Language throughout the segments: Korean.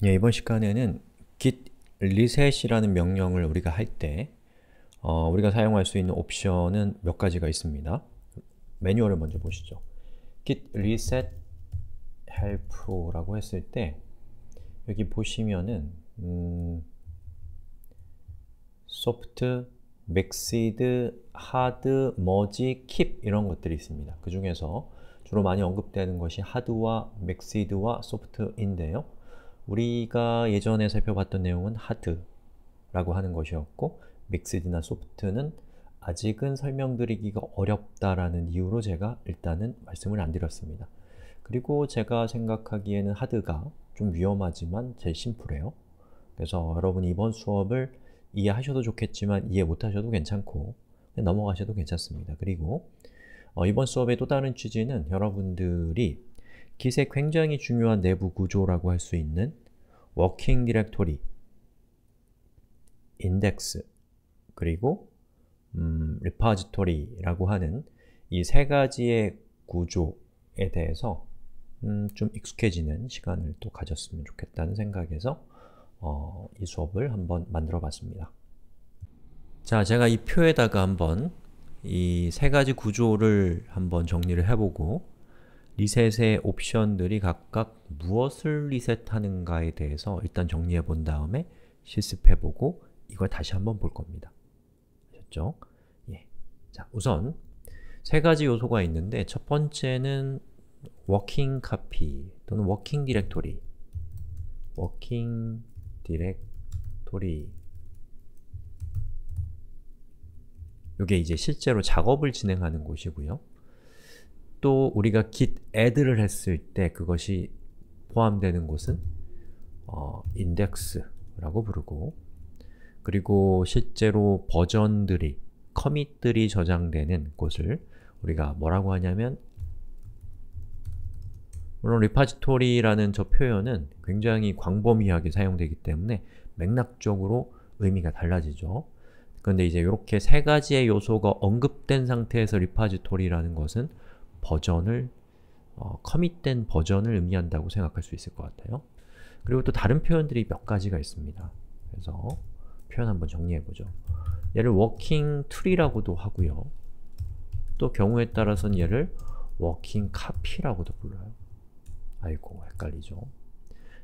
예, 이번 시간에는 git reset이라는 명령을 우리가 할 때 우리가 사용할 수 있는 옵션은 몇 가지가 있습니다. 매뉴얼을 먼저 보시죠. git reset help라고 했을 때 여기 보시면은 soft, mixed, hard, merge, keep 이런 것들이 있습니다. 그 중에서 주로 많이 언급되는 것이 hard와 mixed와 soft인데요. 우리가 예전에 살펴봤던 내용은 hard라고 하는 것이었고 mixed나 soft는 아직은 설명드리기가 어렵다라는 이유로 제가 일단은 말씀을 안 드렸습니다. 그리고 제가 생각하기에는 hard가 좀 위험하지만 제일 심플해요. 그래서 여러분이 이번 수업을 이해하셔도 좋겠지만 이해 못하셔도 괜찮고 그냥 넘어가셔도 괜찮습니다. 그리고 이번 수업의 또 다른 취지는 여러분들이 Git의 굉장히 중요한 내부 구조라고 할 수 있는 워킹 디렉토리, 인덱스, 그리고 리포지토리라고 하는 이 세 가지의 구조에 대해서 좀 익숙해지는 시간을 또 가졌으면 좋겠다는 생각에서 이 수업을 한번 만들어 봤습니다. 자, 제가 이 표에다가 한번 이 세 가지 구조를 한번 정리를 해보고 리셋의 옵션들이 각각 무엇을 리셋하는가에 대해서 일단 정리해 본 다음에 실습해 보고 이걸 다시 한번 볼 겁니다. 아셨죠? 예. 자, 우선 세 가지 요소가 있는데 첫 번째는 working copy 또는 working directory 이게 이제 실제로 작업을 진행하는 곳이고요. 또 우리가 git add를 했을 때 그것이 포함되는 곳은 index라고 부르고 그리고 실제로 버전들이, 커밋들이 저장되는 곳을 우리가 뭐라고 하냐면 물론 repository라는 저 표현은 굉장히 광범위하게 사용되기 때문에 맥락적으로 의미가 달라지죠. 그런데 이제 이렇게 세 가지의 요소가 언급된 상태에서 repository라는 것은 버전을, 커밋된 버전을 의미한다고 생각할 수 있을 것 같아요. 그리고 또 다른 표현들이 몇 가지가 있습니다. 그래서 표현 한번 정리해보죠. 얘를 working tree라고도 하고요. 또 경우에 따라서는 얘를 working copy라고도 불러요. 아이고, 헷갈리죠.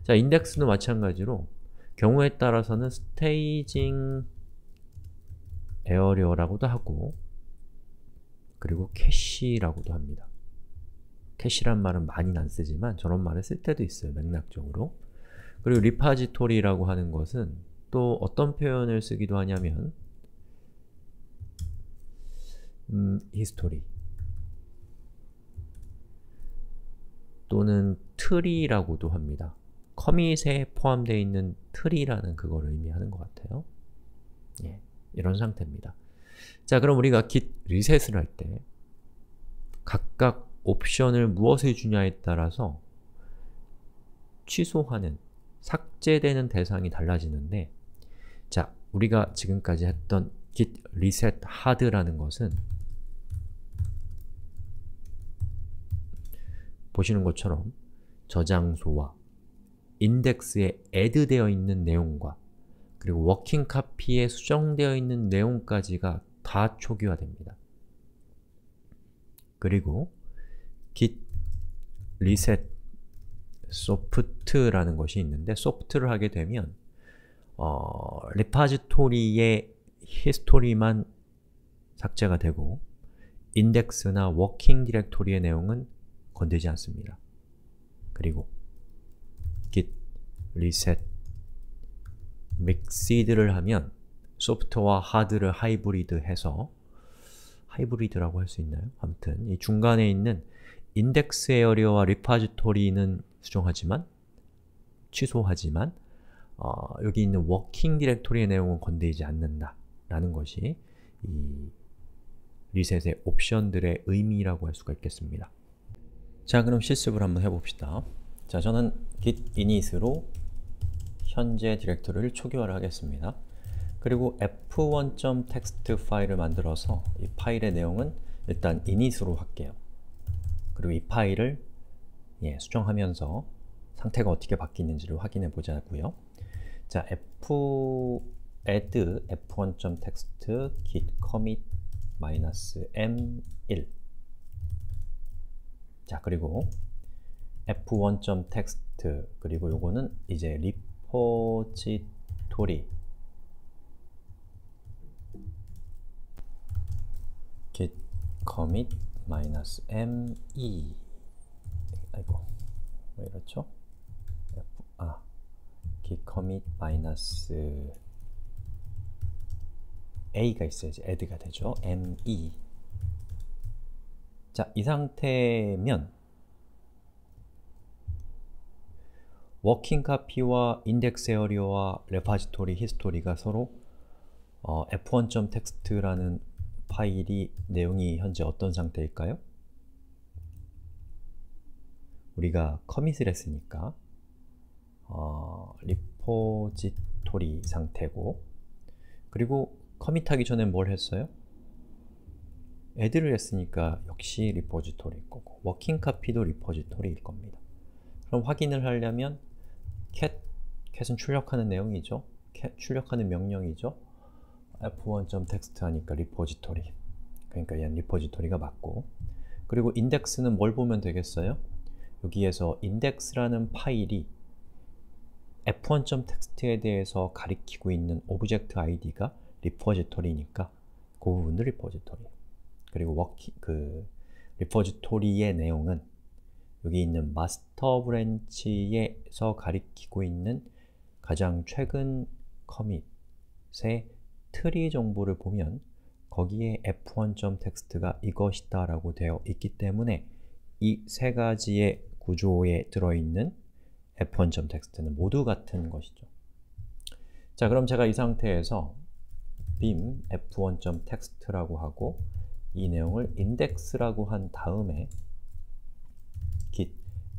자, 인덱스도 마찬가지로 경우에 따라서는 staging area라고도 하고 그리고 캐시라고도 합니다. 캐시란 말은 많이는 안 쓰지만 저런 말을 쓸 때도 있어요, 맥락적으로. 그리고 리포지토리라고 하는 것은 또 어떤 표현을 쓰기도 하냐면 history 또는 tree라고도 합니다. 커밋에 포함되어 있는 tree라는 그거를 의미하는 것 같아요. 예, 이런 상태입니다. 자, 그럼 우리가 git 리셋을 할 때 각각 옵션을 무엇을 주냐에 따라서 취소하는, 삭제되는 대상이 달라지는데 자, 우리가 지금까지 했던 git reset hard라는 것은 보시는 것처럼 저장소와 인덱스에 add 되어 있는 내용과 그리고 working copy에 수정되어 있는 내용까지가 다 초기화됩니다. 그리고 git reset soft라는 것이 있는데 soft를 하게 되면 리포지토리의 history만 삭제가 되고 인덱스나 working 디렉토리의 내용은 건들지 않습니다. 그리고 git reset mixed를 하면 소프트와 하드를 하이브리드해서 하이브리드라고 할 수 있나요? 아무튼 이 중간에 있는 인덱스 에어리어와 리포지토리는 수정하지만 취소하지만 여기 있는 워킹 디렉토리의 내용은 건드리지 않는다 라는 것이 이 리셋의 옵션들의 의미라고 할 수가 있겠습니다. 자, 그럼 실습을 한번 해봅시다. 자, 저는 git init으로 현재 디렉토리를 초기화를 하겠습니다. 그리고 f1.txt 파일을 만들어서 이 파일의 내용은 일단 init으로 할게요. 그리고 이 파일을 수정하면서 상태가 어떻게 바뀌는지를 확인해 보자고요. 자, add f1.text git commit -m1. 자, 그리고 f1.text 그리고 요거는 이제 리포지토리 git commit -me. 아이고, 왜 이렇죠? git commit -a가 있어야지 add가 되죠. me. 자, 이 상태면 워킹 카피와 인덱스 에어리어와 레파지토리 히스토리가 서로 f1.text라는 파일이 내용이 현재 어떤 상태일까요? 우리가 커밋을 했으니까 리포지토리 상태고, 그리고 커밋하기 전에 뭘 했어요? add를 했으니까 역시 리포지토리일 거고, 워킹 카피도 리포지토리일 겁니다. 그럼 확인을 하려면 cat은 출력하는 내용이죠. 출력하는 명령이죠. f1.text 하니까 리포지토리, 그러니까 얘는 리포지토리가 맞고, 그리고 index는 뭘 보면 되겠어요? 여기에서 index라는 파일이 f1.text에 대해서 가리키고 있는 오브젝트 id가 리포지토리니까 그 부분도 리포지토리. 그리고 리포지토리의 내용은 여기 있는 마스터 브랜치에서 가리키고 있는 가장 최근 커밋의 트리 정보를 보면 거기에 f1.text가 이것이다 라고 되어 있기 때문에 이 세 가지의 구조에 들어있는 f1.text는 모두 같은 것이죠. 자, 그럼 제가 이 상태에서 bin f1.text라고 하고 이 내용을 index라고 한 다음에 git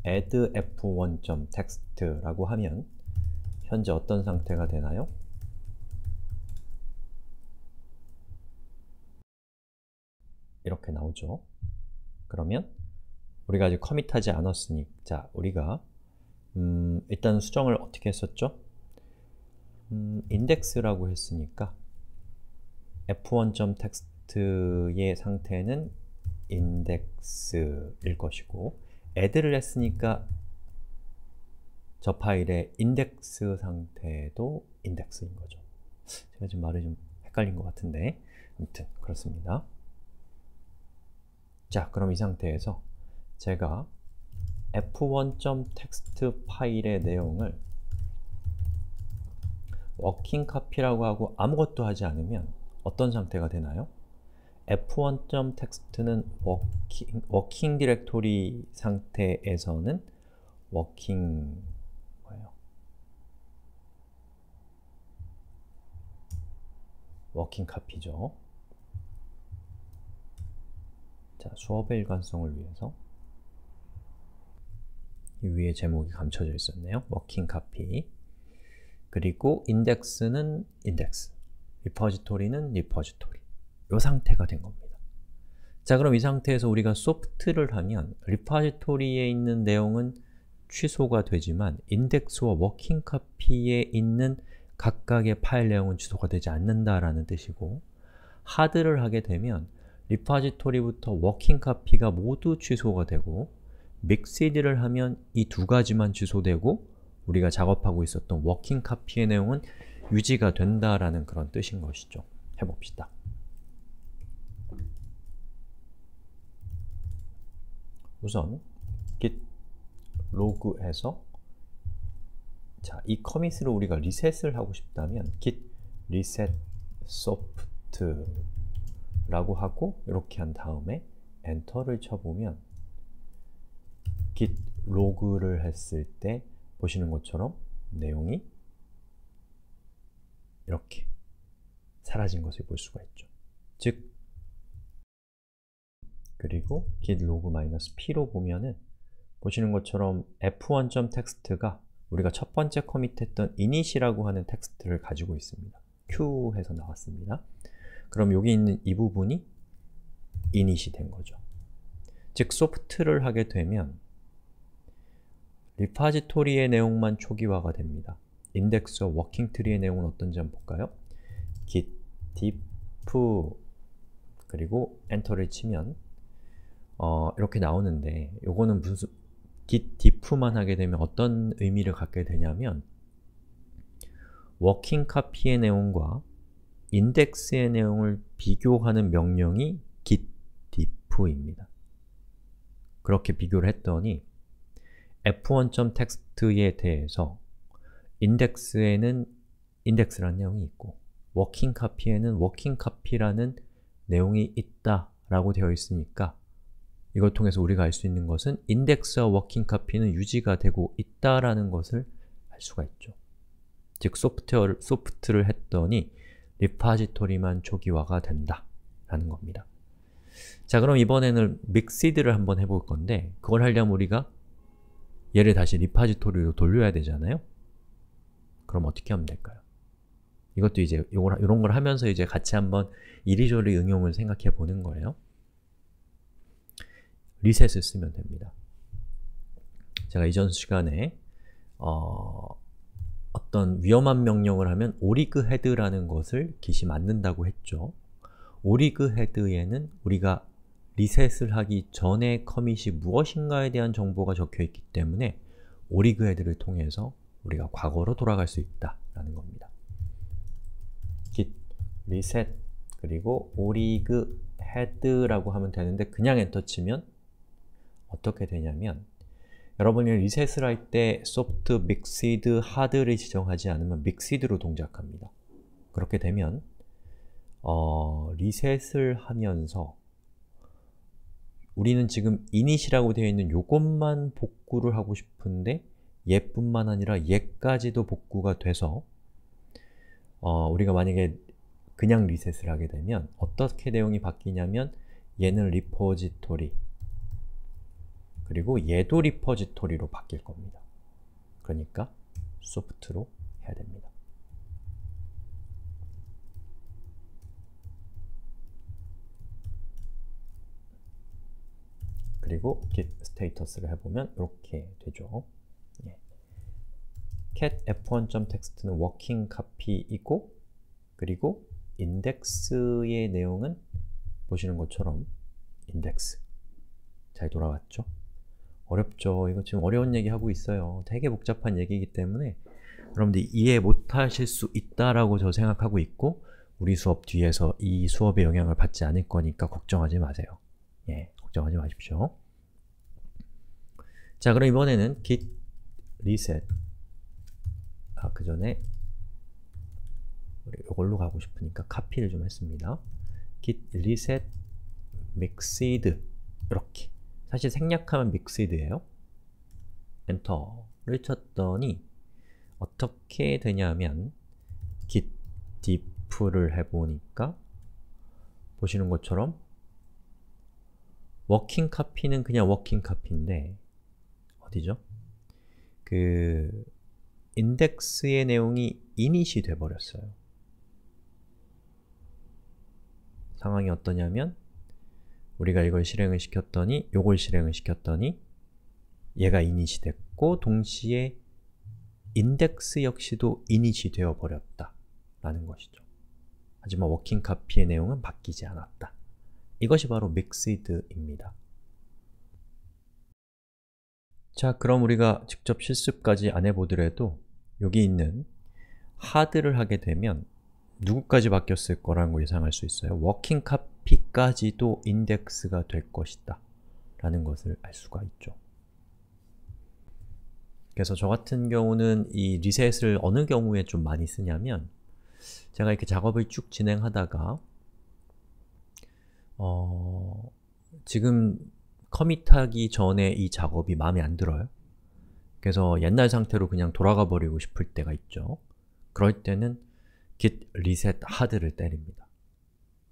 add f1.text라고 하면 현재 어떤 상태가 되나요? 이렇게 나오죠. 그러면 우리가 아직 커밋하지 않았으니, 자, 우리가 일단 수정을 어떻게 했었죠? index라고 했으니까 f1.text의 상태는 index일 것이고, add를 했으니까 저 파일의 index 상태도 index인 거죠. 제가 지금 말이 좀 헷갈린 것 같은데 아무튼 그렇습니다. 자, 그럼 이 상태에서 제가 f1.text 파일의 내용을 워킹 카피라고 하고 아무것도 하지 않으면 어떤 상태가 되나요? f1.text는 워킹 디렉토리 상태에서는 워킹 카피죠. 자, 수업의 일관성을 위해서 이 위에 제목이 감춰져 있었네요. 워킹 카피. 그리고 index는 index, 리포지토리는 리포지토리. 이 상태가 된 겁니다. 자, 그럼 이 상태에서 우리가 소프트를 하면 리포지토리에 있는 내용은 취소가 되지만 index와 워킹 카피에 있는 각각의 파일 내용은 취소가 되지 않는다라는 뜻이고, 하드를 하게 되면 리포지토리부터 워킹 카피가 모두 취소가 되고, 믹시드를 하면 이 두 가지만 취소되고 우리가 작업하고 있었던 워킹 카피의 내용은 유지가 된다라는 그런 뜻인 것이죠. 해봅시다. 우선 git log에서 자, 이 커밋으로 우리가 리셋을 하고 싶다면 git reset soft 라고 하고 이렇게 한 다음에 엔터를 쳐보면 git log를 했을 때 보시는 것처럼 내용이 이렇게 사라진 것을 볼 수가 있죠. 즉, 그리고 git log -p로 보면은 보시는 것처럼 f1.text가 우리가 첫 번째 커밋했던 init이라고 하는 텍스트를 가지고 있습니다. q 해서 나왔습니다. 그럼 여기 있는 이 부분이 init이 된 거죠. 즉, 소프트를 하게 되면 리파지토리의 내용만 초기화가 됩니다. 인덱스와 워킹 트리의 내용은 어떤지 한번 볼까요? git diff 그리고 엔터를 치면 이렇게 나오는데 요거는 무슨 git diff만 하게 되면 어떤 의미를 갖게 되냐면 워킹 카피의 내용과 인덱스의 내용을 비교하는 명령이 git diff입니다. 그렇게 비교를 했더니 f1.txt에 대해서 인덱스에는 인덱스라는 내용이 있고 워킹 카피에는 워킹 카피라는 내용이 있다라고 되어 있으니까 이걸 통해서 우리가 알 수 있는 것은 인덱스와 워킹 카피는 유지가 되고 있다라는 것을 알 수가 있죠. 즉, 소프트를 했더니 리파지토리만 초기화가 된다 라는 겁니다. 자, 그럼 이번에는 믹시드를 한번 해볼 건데 그걸 하려면 우리가 얘를 다시 리파지토리로 돌려야 되잖아요? 그럼 어떻게 하면 될까요? 이것도 이제 이런 걸 하면서 이제 같이 한번 이리저리 응용을 생각해 보는 거예요. 리셋을 쓰면 됩니다. 제가 이전 시간에 어떤 위험한 명령을 하면 오리그 헤드라는 것을 git이 만든다고 했죠. 오리그 헤드에는 우리가 리셋을 하기 전에 커밋이 무엇인가에 대한 정보가 적혀 있기 때문에 오리그 헤드를 통해서 우리가 과거로 돌아갈 수 있다라는 겁니다. git reset 그리고 오리그 헤드라고 하면 되는데 그냥 엔터 치면 어떻게 되냐면 여러분이 리셋을 할 때 soft, mixed, hard를 지정하지 않으면 mixed로 동작합니다. 그렇게 되면 리셋을 하면서 우리는 지금 init이라고 되어 있는 요것만 복구를 하고 싶은데 얘뿐만 아니라 얘까지도 복구가 돼서 우리가 만약에 그냥 리셋을 하게 되면 어떻게 내용이 바뀌냐면 얘는 리포지토리 그리고 얘도 리포지토리로 바뀔 겁니다. 그러니까 소프트로 해야 됩니다. 그리고 git status를 해보면 이렇게 되죠. 예. cat f1.txt는 working copy이고 그리고 index의 내용은 보시는 것처럼 index 잘 돌아왔죠? 어렵죠? 이거 지금 어려운 얘기 하고 있어요. 되게 복잡한 얘기이기 때문에 여러분들이 이해 못하실 수 있다라고 저 생각하고 있고 우리 수업 뒤에서 이 수업의 영향을 받지 않을 거니까 걱정하지 마세요. 예, 걱정하지 마십시오. 자, 그럼 이번에는 git reset 그 전에 우리 이걸로 가고 싶으니까 카피를 좀 했습니다. git reset mixed 이렇게 사실 생략하면 mixed예요. 엔터를 쳤더니 어떻게 되냐면 git diff를 해보니까 보시는 것처럼 워킹 카피는 그냥 워킹 카피인데 어디죠? 그 인덱스의 내용이 init이 돼버렸어요. 상황이 어떠냐면 우리가 이걸 실행을 시켰더니 요걸 실행을 시켰더니 얘가 init이 됐고 동시에 인덱스 역시도 init이 되어버렸다 라는 것이죠. 하지만 워킹 카피의 내용은 바뀌지 않았다. 이것이 바로 mixed입니다. 자, 그럼 우리가 직접 실습까지 안 해보더라도 여기 있는 hard를 하게 되면 누구까지 바뀌었을 거라는 걸 예상할 수 있어요. 워킹 카피까지도 인덱스가 될 것이다 라는 것을 알 수가 있죠. 그래서 저 같은 경우는 이 리셋을 어느 경우에 좀 많이 쓰냐면 제가 이렇게 작업을 쭉 진행하다가 지금 커밋하기 전에 이 작업이 마음에 안 들어요. 그래서 옛날 상태로 그냥 돌아가 버리고 싶을 때가 있죠. 그럴 때는 git reset hard를 때립니다.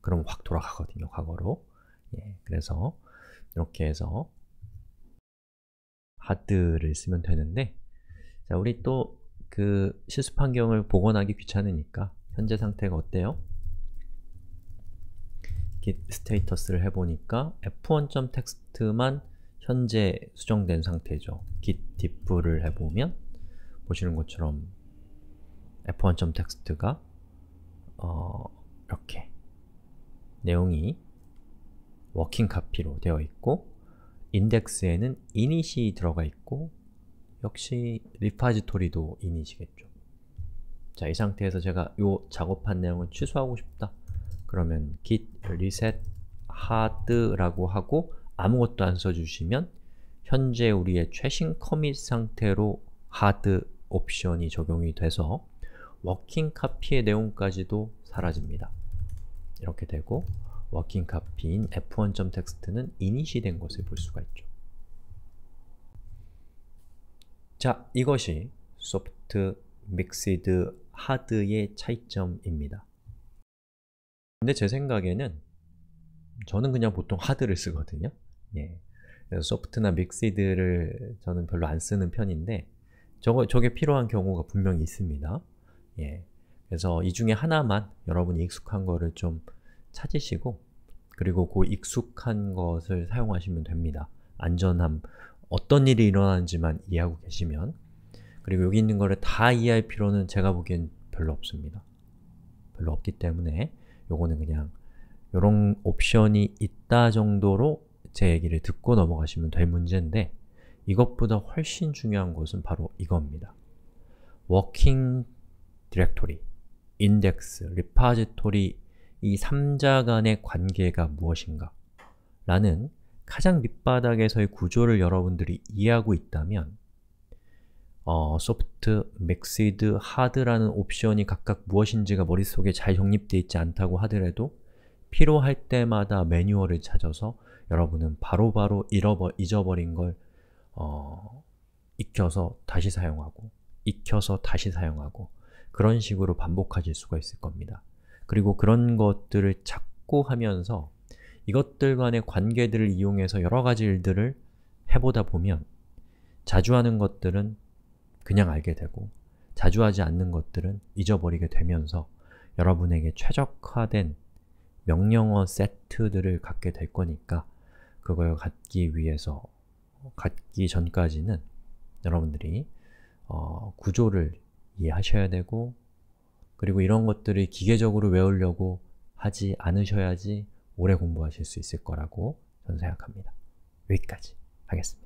그럼 확 돌아가거든요, 과거로. 예, 그래서 이렇게 해서 hard를 쓰면 되는데 자, 우리 또 그 실습 환경을 복원하기 귀찮으니까 현재 상태가 어때요? git status를 해보니까 f1.txt만 현재 수정된 상태죠. git diff를 해보면 보시는 것처럼 f1.txt가 이렇게 내용이 워킹 카피로 되어 있고 인덱스에는 init이 들어가 있고 역시 리파지토리도 init이겠죠. 자, 이 상태에서 제가 이 작업한 내용을 취소하고 싶다. 그러면 git reset hard라고 하고 아무것도 안 써주시면 현재 우리의 최신 커밋 상태로 hard 옵션이 적용이 돼서 워킹 카피의 내용까지도 사라집니다. 이렇게 되고 워킹 카피인 f1.txt는 init이 된 것을 볼 수가 있죠. 자, 이것이 소프트, 믹스드, 하드의 차이점입니다. 근데 제 생각에는 저는 그냥 보통 하드를 쓰거든요. 예. 그래서 소프트나 믹스드를 저는 별로 안 쓰는 편인데 저게 필요한 경우가 분명히 있습니다. 예. 그래서 이 중에 하나만 여러분이 익숙한 거를 좀 찾으시고 그리고 그 익숙한 것을 사용하시면 됩니다. 안전함, 어떤 일이 일어나는지만 이해하고 계시면 그리고 여기 있는 거를 다 이해할 필요는 제가 보기엔 별로 없습니다. 별로 없기 때문에 요거는 그냥 요런 옵션이 있다 정도로 제 얘기를 듣고 넘어가시면 될 문제인데 이것보다 훨씬 중요한 것은 바로 이겁니다. 워킹 디렉토리, 인덱스, 리파지토리 이 3자 간의 관계가 무엇인가? 라는 가장 밑바닥에서의 구조를 여러분들이 이해하고 있다면 소프트, 믹스드, 하드라는 옵션이 각각 무엇인지가 머릿속에 잘 정립되어 있지 않다고 하더라도 필요할 때마다 매뉴얼을 찾아서 여러분은 바로바로 잊어버린 걸 익혀서 다시 사용하고 익혀서 다시 사용하고 그런 식으로 반복하실 수가 있을 겁니다. 그리고 그런 것들을 찾고 하면서 이것들 간의 관계들을 이용해서 여러 가지 일들을 해보다 보면 자주 하는 것들은 그냥 알게 되고 자주 하지 않는 것들은 잊어버리게 되면서 여러분에게 최적화된 명령어 세트들을 갖게 될 거니까 그걸 갖기 전까지는 여러분들이 구조를 이해하셔야 되고 그리고 이런 것들을 기계적으로 외우려고 하지 않으셔야지 오래 공부하실 수 있을 거라고 저는 생각합니다. 여기까지 하겠습니다.